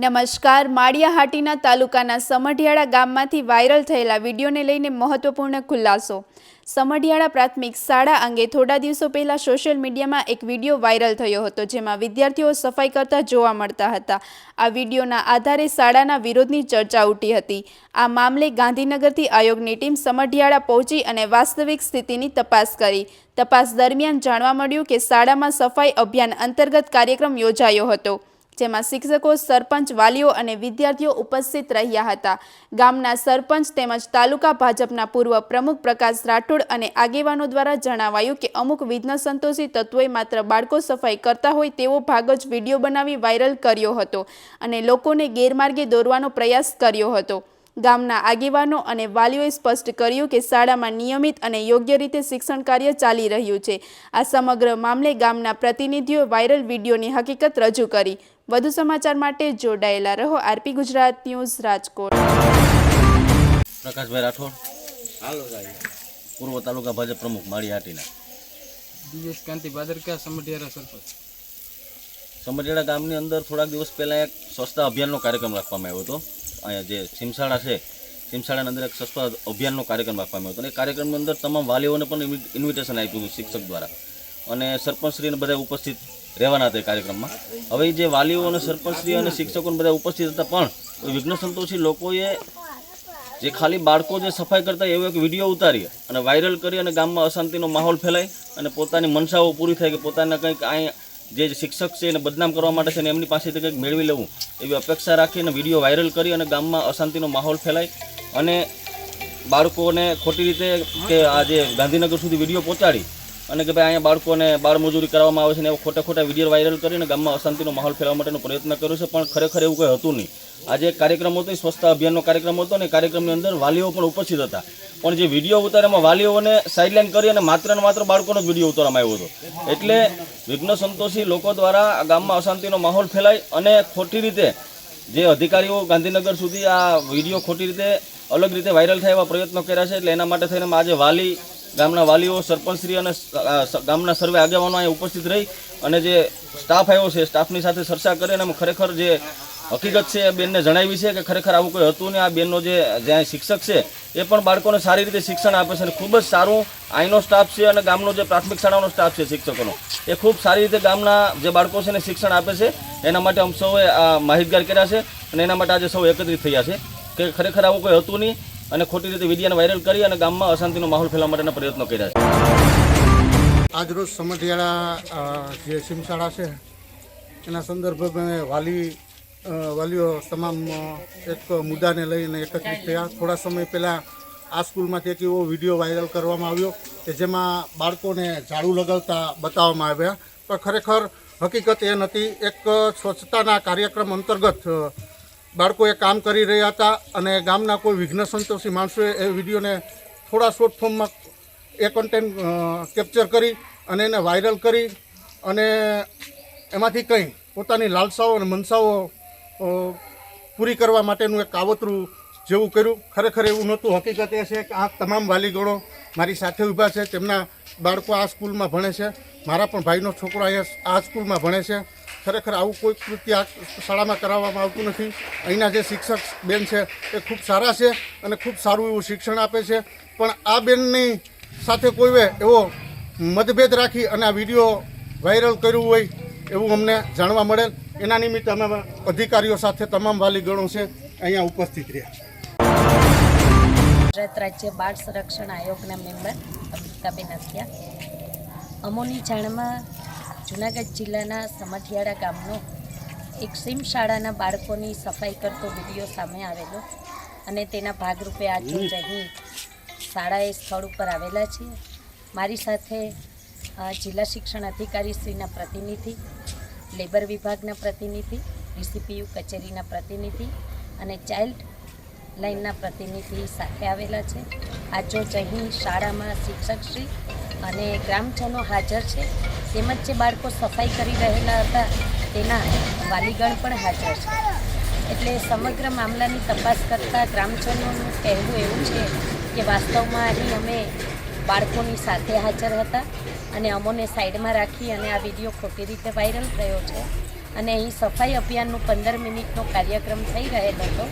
નમસ્કાર. માળિયાહાટીના તાલુકાના સમઢિયાળા ગામમાંથી વાયરલ થયેલા વિડીયોને લઈને મહત્વપૂર્ણ ખુલાસો. સમઢિયાળા પ્રાથમિક શાળા અંગે થોડા દિવસો પહેલા સોશિયલ મીડિયામાં એક વિડીયો વાયરલ થયો હતો, જેમાં વિદ્યાર્થીઓ સફાઈ કરતા જોવા મળતા હતા. આ વિડીયોના આધારે શાળાના વિરોધની ચર્ચા ઉઠી હતી. આ મામલે ગાંધીનગરથી આયોગની ટીમ સમઢિયાળા પહોંચી અને વાસ્તવિક સ્થિતિની તપાસ કરી. તપાસ દરમિયાન જાણવા મળ્યું કે શાળામાં સફાઈ અભિયાન અંતર્ગત કાર્યક્રમ યોજાયો હતો, જેમાં શિક્ષકો, સરપંચ, વાલીઓ અને વિદ્યાર્થીઓ ઉપસ્થિત રહ્યા હતા. ગામના સરપંચ તેમજ તાલુકા ભાજપના પૂર્વ પ્રમુખ પ્રકાશ રાઠોડ અને આગેવાનો દ્વારા જણાવાયું કે અમુક વિઘ્ન સંતોષી તત્વોએ માત્ર બાળકો સફાઈ કરતા હોય તેવો ભાગ જ વિડીયો બનાવી વાયરલ કર્યો હતો અને લોકોને ગેરમાર્ગે દોરવાનો પ્રયાસ કર્યો હતો. ગામના આગેવાનો અને વાલીઓએ સ્પષ્ટ કર્યું કે શાળામાં નિયમિત અને યોગ્ય રીતે શિક્ષણ કાર્ય ચાલી રહ્યું છે. આ સમગ્ર મામલે ગામના પ્રતિનિધિઓએ વાયરલ વિડીયોની હકીકત રજૂ કરી. વધુ સમાચાર માટે જોડાયેલા રહો. RP Gujarat news, Rajkot. પ્રકાશભાઈ રાઠોડ, પૂર્વ તાલુકા ભાજપ પ્રમુખ માળિયાહાટીના. દિવેશ કાંતિ ભાદરકા, સમઢિયાળા સરપંચ. સમઢિયાળા ગામની અંદર થોડાક દિવસ પહેલાં એક સ્વચ્છતા અભિયાનનો કાર્યક્રમ રાખવામાં આવ્યો હતો. અહીંયા જે સિમશાળા છે, સિમશાળાની અંદર એક સ્વચ્છતા અભિયાનનો કાર્યક્રમ રાખવામાં આવ્યો હતો. અને એ કાર્યક્રમની અંદર તમામ વાલીઓને પણ ઇન્વિટેશન આપ્યું હતું શિક્ષક દ્વારા, અને સરપંચશ્રીને બધા ઉપસ્થિત રહેવાના હતા એ કાર્યક્રમમાં. હવે જે વાલીઓ અને સરપંચશ્રી અને શિક્ષકોને બધા ઉપસ્થિત હતા, પણ વિઘ્ન સંતોષી લોકોએ જે ખાલી બાળકો જે સફાઈ કરતા એવો એક વિડીયો ઉતારી અને વાયરલ કરી અને ગામમાં અશાંતિનો માહોલ ફેલાય અને પોતાની મનસાઓ પૂરી થાય કે પોતાના કંઈક અહીં જે શિક્ષક છે એને બદનામ કરવા માટે છે ને એમની પાસેથી કંઈક મેળવી લેવું એવી અપેક્ષા રાખીને વિડીયો વાયરલ કરી અને ગામમાં અશાંતિનો માહોલ ફેલાય અને બાળકોને ખોટી રીતે કે આ જે ગાંધીનગર સુધી વિડીયો પહોંચાડી અને કે ભાઈ અહીંયા બાળકોને બાળમજૂરી કરવામાં આવે છે ને એવા ખોટા વિડીયો વાયરલ કરીને ગામમાં અશાંતિનો માહોલ ફેલાવવા માટેનો પ્રયત્ન કર્યો છે. પણ ખરેખર એવું કંઈ હતું નહીં. આજે એક કાર્યક્રમ હતો, સ્વચ્છતા અભિયાનનો કાર્યક્રમ હતો, અને કાર્યક્રમની અંદર વાલીઓ પણ ઉપસ્થિત હતા. પણ જે વિડીયો ઉતાર્યામાં વાલીઓને સાઇડલાઇન કરી અને માત્ર ને માત્ર બાળકોનો જ વિડીયો ઉતારવામાં આવ્યો હતો. એટલે વિઘ્ન સંતોષી લોકો દ્વારા આ ગામમાં અશાંતિનો માહોલ ફેલાય અને ખોટી રીતે જે અધિકારીઓ ગાંધીનગર સુધી આ વિડીયો ખોટી રીતે અલગ રીતે વાયરલ થાય એવા પ્રયત્નો કર્યા છે. એટલે એના માટે થઈને આજે ગામના વાલીઓ, સરપંચશ્રી અને ગામના સર્વે આગેવાનો અહીં ઉપસ્થિત રહી અને જે સ્ટાફ આવ્યો છે, સ્ટાફની સાથે ચર્ચા કરી અને ખરેખર જે હકીકત છે એ બેનને જણાવી છે કે ખરેખર આવું કોઈ હતું ને આ બેનનો જે જ્યાં શિક્ષક છે એ પણ બાળકોને સારી રીતે શિક્ષણ આપે છે અને ખૂબ જ સારું અહીંનો સ્ટાફ છે અને ગામનો જે પ્રાથમિક શાળાનો સ્ટાફ છે શિક્ષકોનો એ ખૂબ સારી રીતે ગામના જે બાળકો છે એને શિક્ષણ આપે છે. એના માટે અમે સૌએ માહિતગાર કર્યા છે અને એના માટે આજે સૌ એકત્રિત થયા છે કે ખરેખર આવું કોઈ હતું નહીં અને ખોટી રીતે વિડીયોને વાયરલ કરી અને ગામમાં અશાંતિનો માહોલ ફેલાવવા માટેના પ્રયત્નો કર્યા છે. આજરોજ સમઢિયાળા જે સિમશાળા છે એના સંદર્ભમાં વાલીઓ તમામ એક મુદ્દાને લઈને એકત્રિત થયા. થોડા સમય પહેલાં આ સ્કૂલમાંથી એક એવો વિડીયો વાયરલ કરવામાં આવ્યો કે જેમાં બાળકોને ઝાડુ લગાવતા બતાવવામાં આવ્યા, પણ ખરેખર હકીકત એ નથી. એક સ્વચ્છતાના કાર્યક્રમ અંતર્ગત બાળકો એ કામ કરી રહ્યા હતા અને ગામના કોઈ વિઘ્ન સંતોષી માણસોએ એ વિડીયોને થોડા શોર્ટ ફોર્મમાં એ કન્ટેન્ટ કેપ્ચર કરી અને એને વાયરલ કરી અને એમાંથી કંઈ પોતાની લાલસાઓ અને મનસાઓ પૂરી કરવા માટેનું એક કાવતરું જેવું કર્યું. ખરેખર એવું નહોતું. હકીકત એ છે કે આ તમામ વાલીગણો મારી સાથે ઊભા છે, તેમના બાળકો આ સ્કૂલમાં ભણે છે. મારા પણ ભાઈનો છોકરો અહીંયા આ સ્કૂલમાં ભણે છે. ખરેખર આવું કોઈ કૃત્ય આ શાળામાં કરાવવામાં આવતું નથી. અહીંના જે શિક્ષક બેન છે એ ખૂબ સારા છે અને ખૂબ સારું એવું શિક્ષણ આપે છે, પણ આ બેનની સાથે કોઈએ એવો મતભેદ રાખી અને આ વિડીયો વાયરલ કર્યું હોય એવું અમને જાણવા મળેલ. એના નિમિત્તે અમે અધિકારીઓ સાથે તમામ વાલીગણો છે અહીંયા ઉપસ્થિત રહ્યા. ગુજરાત રાજ્ય બાળ સંરક્ષણ આયોગના મેમ્બર અમિતાબેન અત્યા. અમોની જાણમાં જૂનાગઢ જિલ્લાના સમઢિયાળા ગામનો એક સિમ શાળાના બાળકોની સફાઈ કરતો વિડીયો સામે આવેલો અને તેના ભાગરૂપે આજે અહીં શાળાએ સ્થળ ઉપર આવેલા છે. મારી સાથે જિલ્લા શિક્ષણ અધિકારીશ્રીના પ્રતિનિધિ, લેબર વિભાગના પ્રતિનિધિ, ડીસીપીયુ કચેરીના પ્રતિનિધિ અને ચાઇલ્ડ લાઇનના પ્રતિનિધિ સાથે આવેલા છે. આજરોજ અહીં શાળામાં શિક્ષકશ્રી અને ગ્રામજનો હાજર છે, તેમજ જે બાળકો સફાઈ કરી રહેલા હતા તેના વાલીગણ પણ હાજર છે. એટલે સમગ્ર મામલાની તપાસ કરતાં ગ્રામજનોનું કહેવું એવું છે કે વાસ્તવમાં અહીં અમે બાળકોની સાથે હાજર હતા અને અમોને સાઈડમાં રાખી અને આ વિડીયો ખોટી રીતે વાયરલ થયો છે અને અહીં સફાઈ અભિયાનનું 15 મિનિટનો કાર્યક્રમ થઈ રહેલો હતો.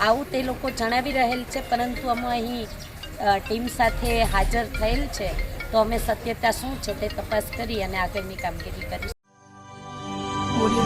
આવું તે લોકો જણાવી રહેલ છે, પરંતુ અમે અહીં ટીમ સાથે હાજર થયેલ છે, તો અમે સત્યતા શું છે તે તપાસ કરી અને આગળની કામગીરી કરીશું. Audio